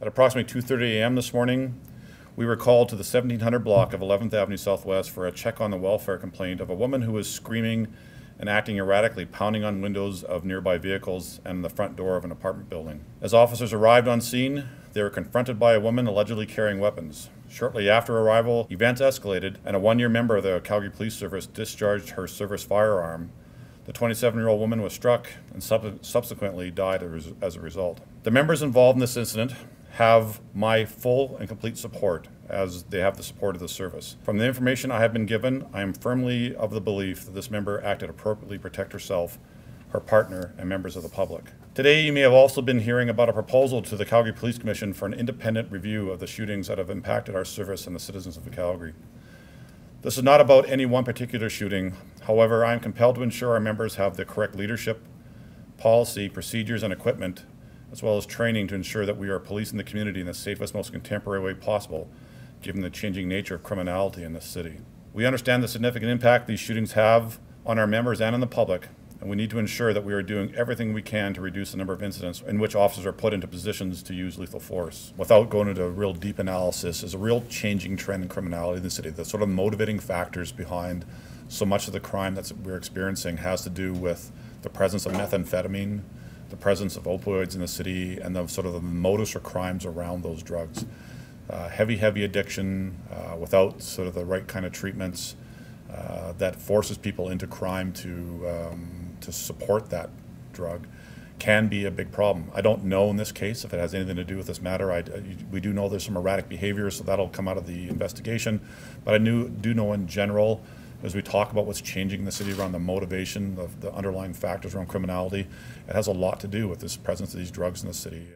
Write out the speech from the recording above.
At approximately 2:30 a.m. this morning, we were called to the 1700 block of 11th Avenue Southwest for a check on the welfare complaint of a woman who was screaming and acting erratically, pounding on windows of nearby vehicles and the front door of an apartment building. As officers arrived on scene, they were confronted by a woman allegedly carrying weapons. Shortly after arrival, events escalated and a one-year member of the Calgary Police Service discharged her service firearm. The 27-year-old woman was struck and subsequently died as a result. The members involved in this incident have my full and complete support, as they have the support of the service. From the information I have been given, I am firmly of the belief that this member acted appropriately to protect herself, her partner, and members of the public. Today, you may have also been hearing about a proposal to the Calgary Police Commission for an independent review of the shootings that have impacted our service and the citizens of Calgary. This is not about any one particular shooting. However, I am compelled to ensure our members have the correct leadership, policy, procedures, and equipment, as well as training to ensure that we are policing the community in the safest, most contemporary way possible, given the changing nature of criminality in this city. We understand the significant impact these shootings have on our members and on the public, and we need to ensure that we are doing everything we can to reduce the number of incidents in which officers are put into positions to use lethal force. Without going into a real deep analysis, is a real changing trend in criminality in the city. The sort of motivating factors behind so much of the crime that we're experiencing has to do with the presence of methamphetamine, the presence of opioids in the city, and the sort of the modus or crimes around those drugs. Heavy addiction without sort of the right kind of treatments that forces people into crime to support that drug can be a big problem. I don't know in this case if it has anything to do with this matter. We do know there's some erratic behavior, so that'll come out of the investigation. But I do know in general, as we talk about what's changing in the city around the motivation, the underlying factors around criminality, it has a lot to do with this presence of these drugs in the city.